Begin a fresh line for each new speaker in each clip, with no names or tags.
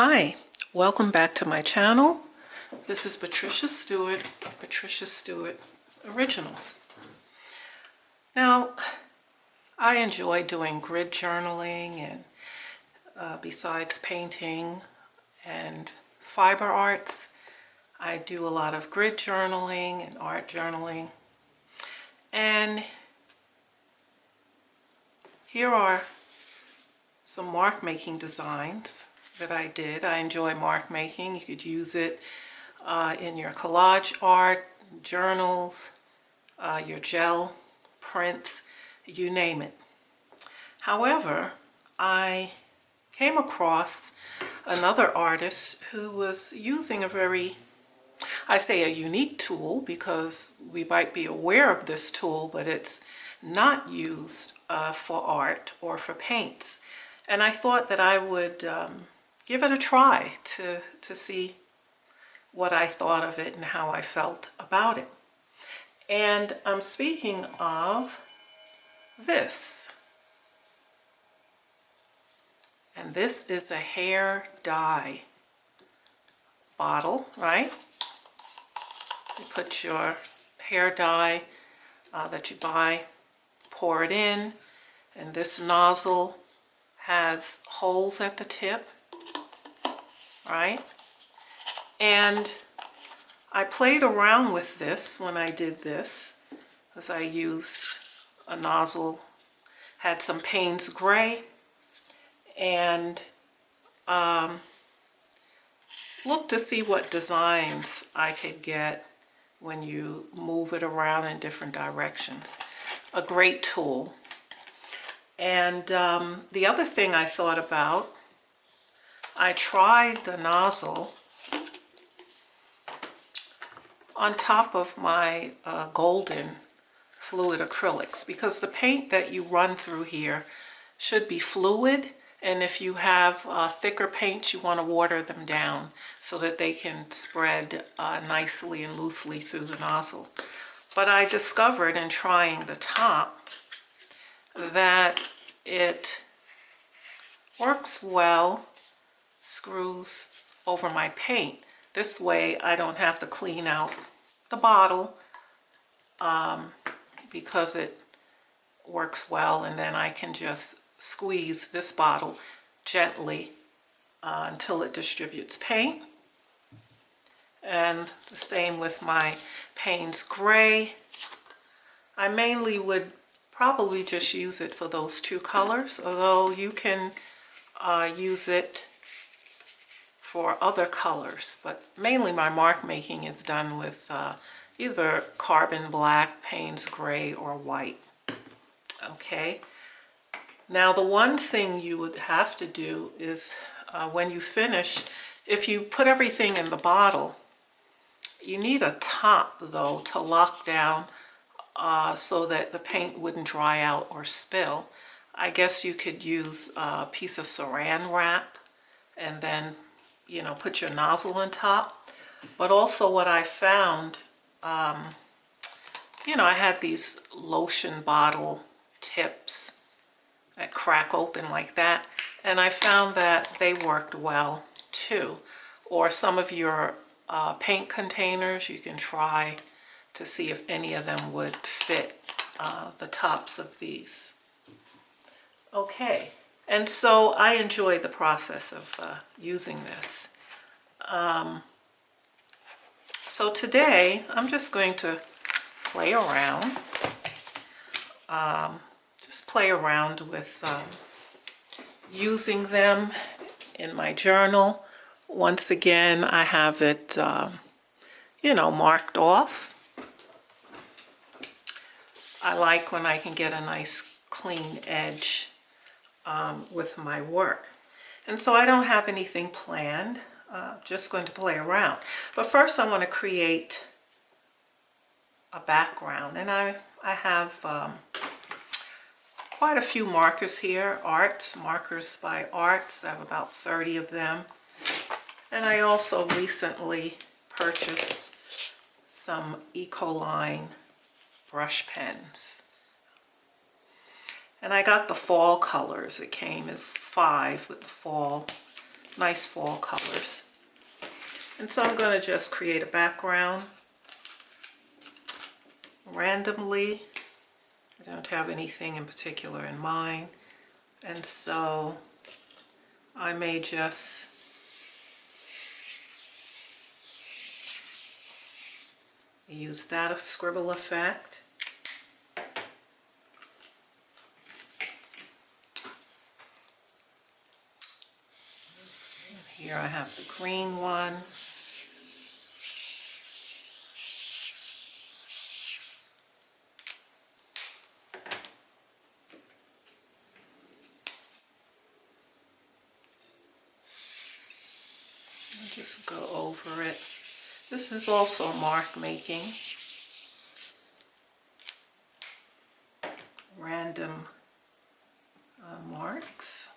Hi, welcome back to my channel. This is Patricia Stuart of Patricia Stuart Originals. Now, I enjoy doing grid journaling and besides painting and fiber arts, I do a lot of grid journaling and art journaling. And here are some mark making designs that I did. I enjoy mark making. You could use it in your collage art, journals, your gel prints, you name it. However, I came across another artist who was using a very, I say a unique tool because we might be aware of this tool, but it's not used for art or for paints. And I thought that I would give it a try to see what I thought of it and how I felt about it. And I'm speaking of this. And this is a hair dye bottle, right? You put your hair dye that you buy, pour it in, and this nozzle has holes at the tip, right? And I played around with this when I did this, because I used a nozzle, had some Payne's Gray, and looked to see what designs I could get when you move it around in different directions. A great tool. And the other thing I thought about, I tried the nozzle on top of my golden fluid acrylics, because the paint that you run through here should be fluid, and if you have thicker paints, you want to water them down so that they can spread nicely and loosely through the nozzle. But I discovered in trying the top that it works well, screws over my paint. This way I don't have to clean out the bottle because it works well, and then I can just squeeze this bottle gently until it distributes paint. And the same with my Payne's Gray. I mainly would probably just use it for those two colors, although you can use it for other colors, but mainly my mark making is done with either carbon black, Payne's Gray, or white. Okay, now the one thing you would have to do is when you finish, if you put everything in the bottle, you need a top though to lock down so that the paint wouldn't dry out or spill. I guess you could use a piece of saran wrap and then, you know, put your nozzle on top. But also what I found, you know, I had these lotion bottle tips that crack open like that, and I found that they worked well too. Or some of your paint containers, you can try to see if any of them would fit the tops of these. Okay, and so I enjoyed the process of using this. So today I'm just going to play around, with using them in my journal. Once again, I have it, you know, marked off. I like when I can get a nice clean edge with my work. And so I don't have anything planned, just going to play around. But first I want to create a background, and I have quite a few markers here, markers by Arts. I have about 30 of them. And I also recently purchased some Ecoline brush pens. And I got the fall colors. It came as 5 with the fall nice fall colors. And so I'm going to just create a background randomly. I don't have anything in particular in mind, and so I may just use that scribble effect. Here I have the green one. I'll just go over it. This is also mark making. Random marks.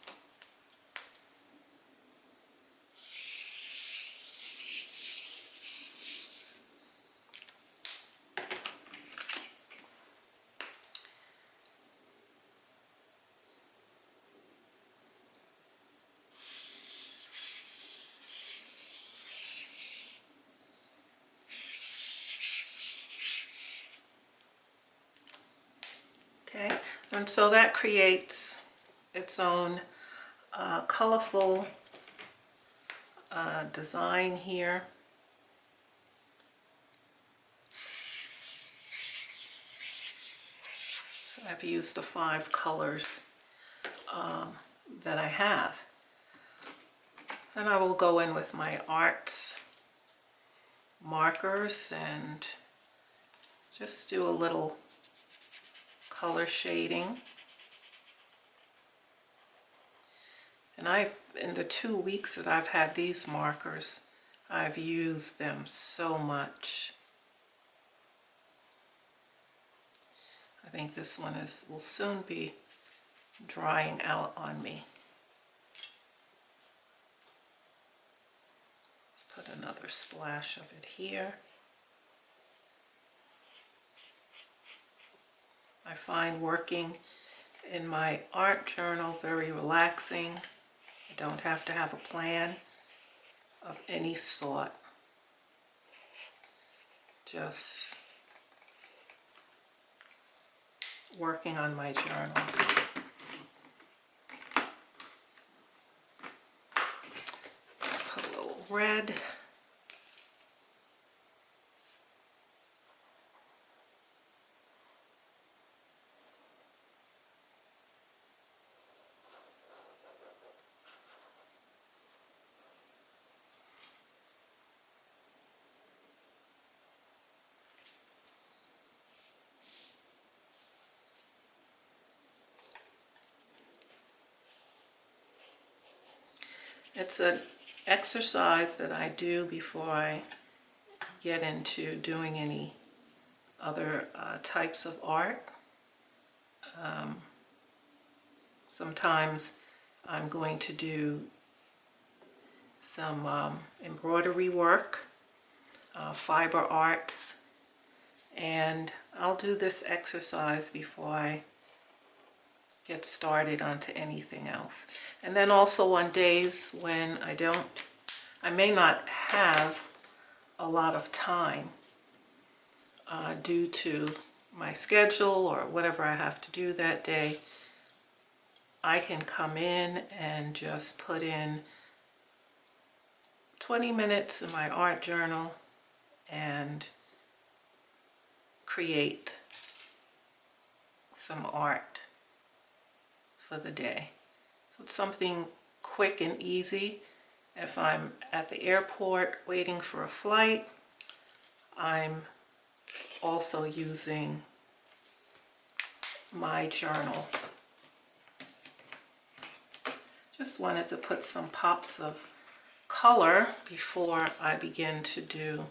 Okay, and so that creates its own colorful design here. So I've used the 5 colors that I have. And I will go in with my arts markers and just do a little color shading. And in the 2 weeks that I've had these markers, I've used them so much. I think this one will soon be drying out on me. Let's put another splash of it here. I find working in my art journal very relaxing. I don't have to have a plan of any sort. Just working on my journal. Let's put a little red. It's an exercise that I do before I get into doing any other types of art. Sometimes I'm going to do some embroidery work, fiber arts, and I'll do this exercise before I get started onto anything else. And then also on days when I may not have a lot of time due to my schedule or whatever I have to do that day, I can come in and just put in 20 minutes in my art journal and create some art for the day. So it's something quick and easy. If I'm at the airport waiting for a flight, I'm also using my journal. Just wanted to put some pops of color before I begin to do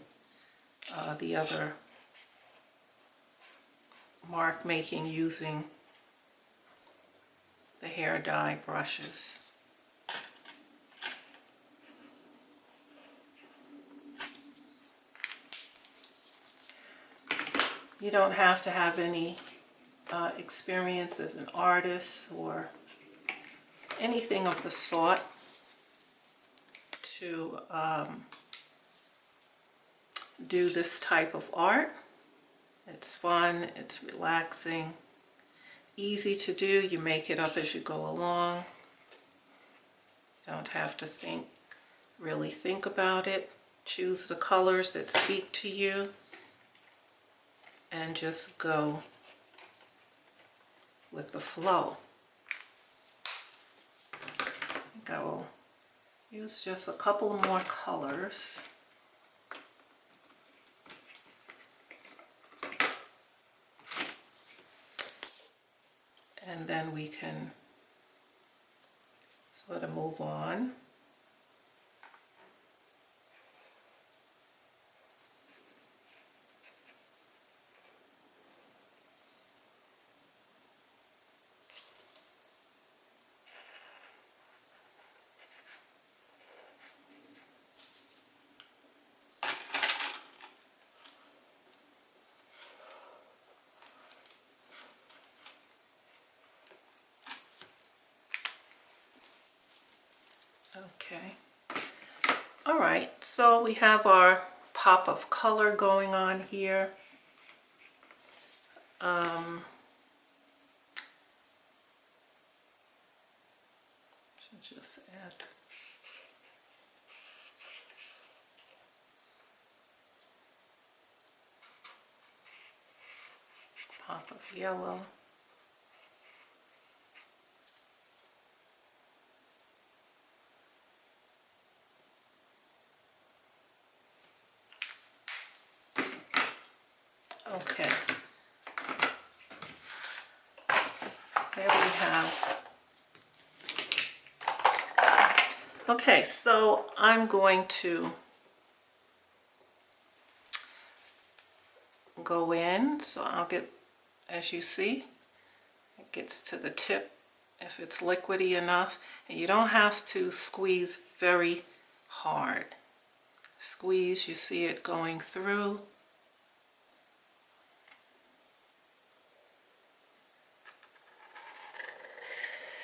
the other mark making using the hair dye brushes. You don't have to have any experience as an artist or anything of the sort. to do this type of art. It's fun, it's relaxing, easy to do. You make it up as you go along. You don't have to really think about it. Choose the colors that speak to you and just go with the flow. I think I will use just a couple more colors. And then we can sort of move on. Okay. All right, so we have our pop of color going on here. Should just add pop of yellow. Okay, there we have. Okay, so I'm going to go in, so I'll get, as you see, it gets to the tip if it's liquidy enough, and you don't have to squeeze very hard. Squeeze, you see it going through.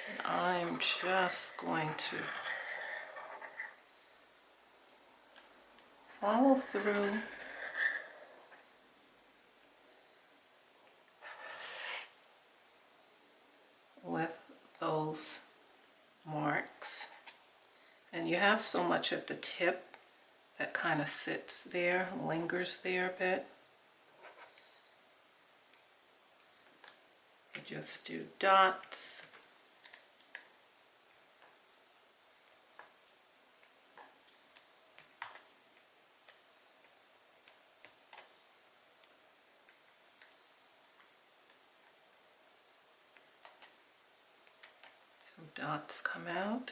And I'm just going to follow through with those marks. And you have so much at the tip that kind of sits there, lingers there a bit. You just do dots. Some dots come out.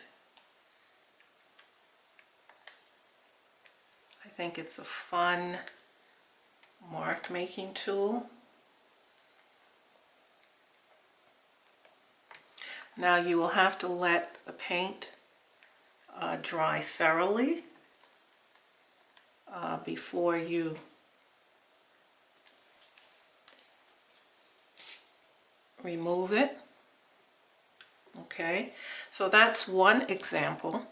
I think it's a fun mark making tool. Now you will have to let the paint dry thoroughly before you remove it. Okay, so that's one example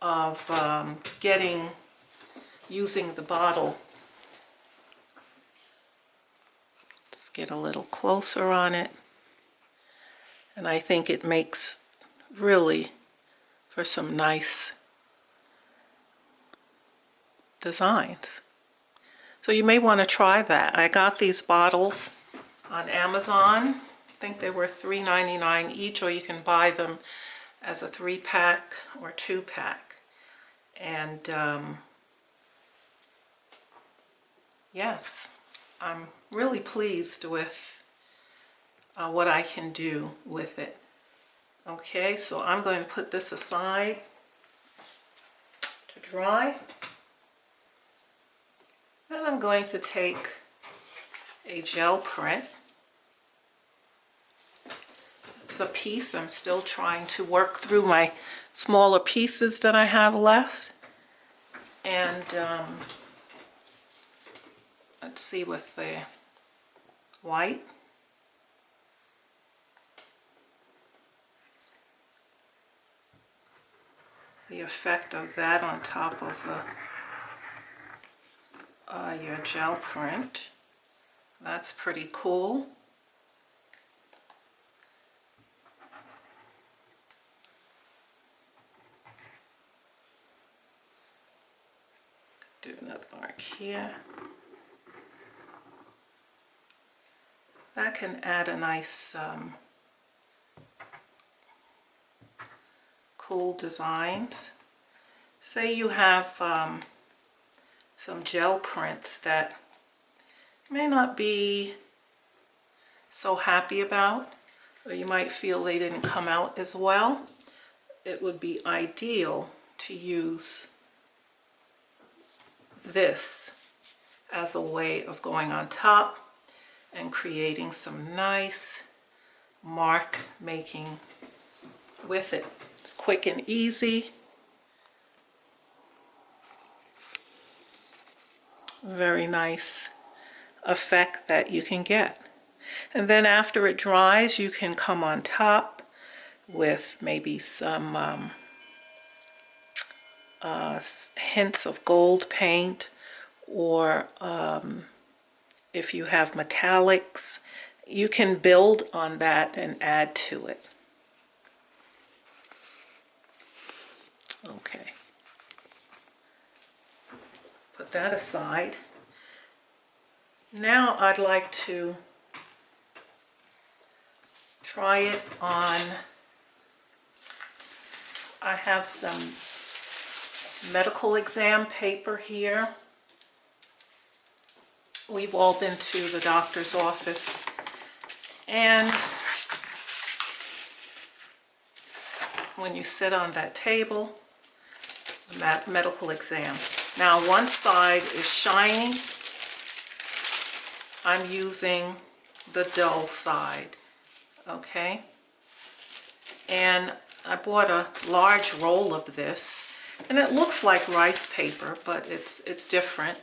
of using the bottle. Let's get a little closer on it. And I think it makes really for some nice designs. So you may want to try that. I got these bottles on Amazon. I think they were $3.99 each, or you can buy them as a 3-pack or 2-pack. And yes, I'm really pleased with what I can do with it. Okay, so I'm going to put this aside to dry. Then I'm going to take a gel print. It's a piece. I'm still trying to work through my smaller pieces that I have left. And let's see, with the white. the effect of that on top of your gel print. That's pretty cool. Do another mark here. That can add a nice cool designs. Say you have some gel prints that you may not be so happy about, or you might feel they didn't come out as well. It would be ideal to use this as a way of going on top and creating some nice mark making with it. It's quick and easy. Very nice effect that you can get. And then after it dries, you can come on top with maybe some hints of gold paint, or if you have metallics, you can build on that and add to it. Okay. Put that aside. Now I'd like to try it on. I have some medical exam paper here. We've all been to the doctor's office, and when you sit on that table, that medical exam. Now one side is shiny. I'm using the dull side, okay? And I bought a large roll of this, and it looks like rice paper, but it's different.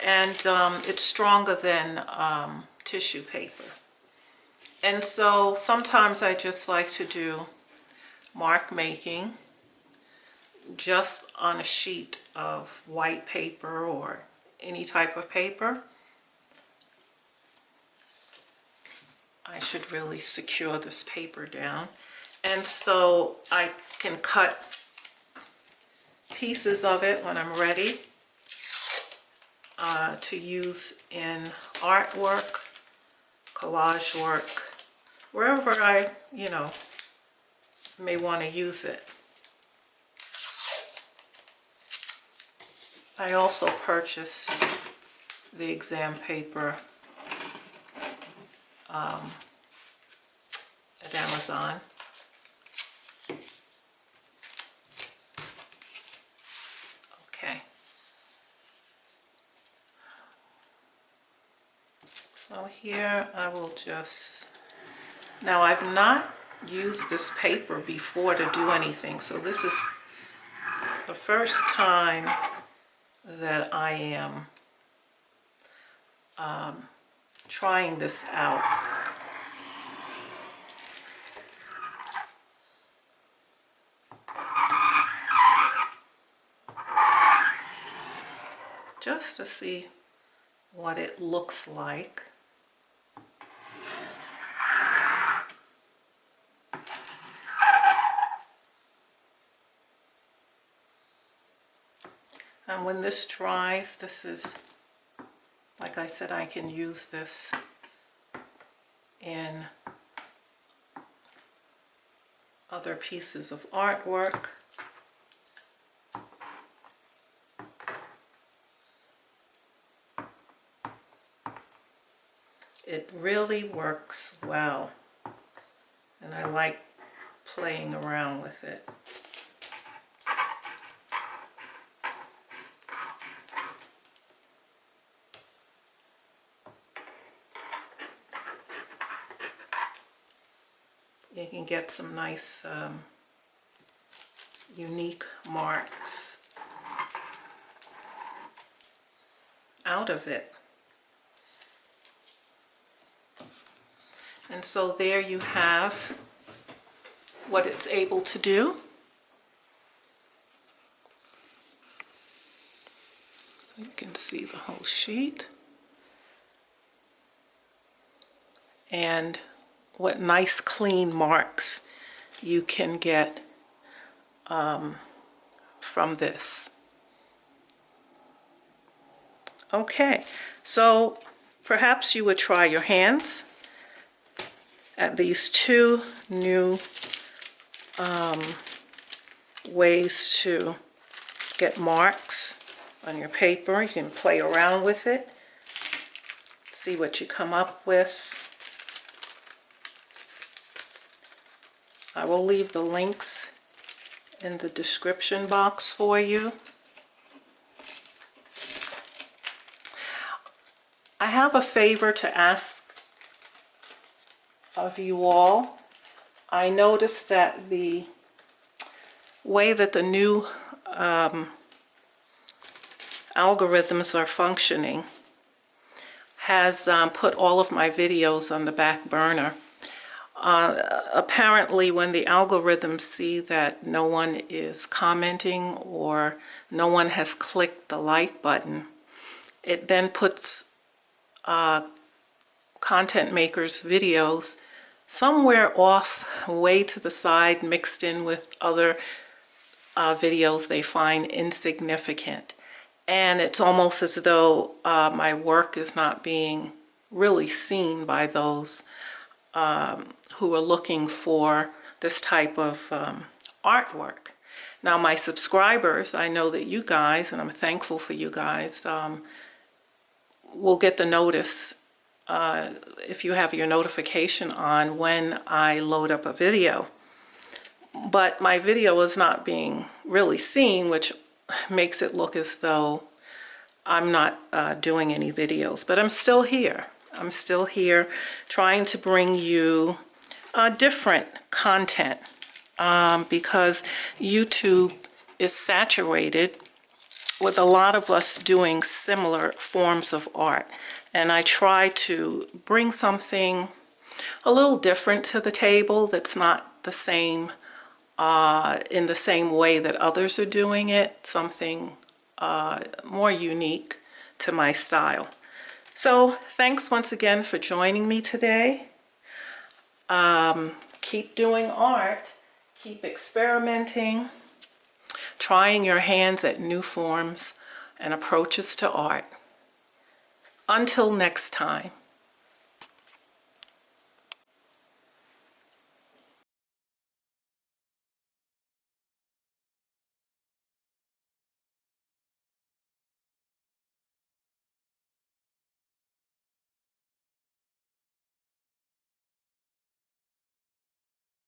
And it's stronger than tissue paper. And so sometimes I just like to do mark making just on a sheet of white paper or any type of paper. I should really secure this paper down. And so I can cut pieces of it when I'm ready to use in artwork, collage work, wherever I, may want to use it. I also purchased the exam paper at Amazon. Okay. So here I will just, now I've not used this paper before to do anything, so this is the first time that I am trying this out. Just to see what it looks like. And when this dries, this is, like I said, I can use this in other pieces of artwork. It really works well, and I like playing around with it. You can get some nice unique marks out of it. And so there you have what it's able to do. You can see the whole sheet. And what nice clean marks you can get from this. Okay, so perhaps you would try your hands at these two new ways to get marks on your paper. You can play around with it, see what you come up with. I will leave the links in the description box for you. I have a favor to ask of you all. I noticed that the way that the new algorithms are functioning has put all of my videos on the back burner. Apparently, when the algorithms see that no one is commenting or no one has clicked the like button, it then puts content makers' videos somewhere off, way to the side, mixed in with other videos they find insignificant. And it's almost as though my work is not being really seen by those who are looking for this type of artwork. Now, my subscribers, I know that you guys, and I'm thankful for you guys, will get the notice if you have your notification on when I load up a video. But my video is not being really seen, which makes it look as though I'm not doing any videos. But I'm still here. I'm still here trying to bring you different content because YouTube is saturated with a lot of us doing similar forms of art. And I try to bring something a little different to the table that's not the same in the same way that others are doing it, something more unique to my style. So thanks once again for joining me today. Keep doing art, keep experimenting, trying your hands at new forms and approaches to art. Until next time.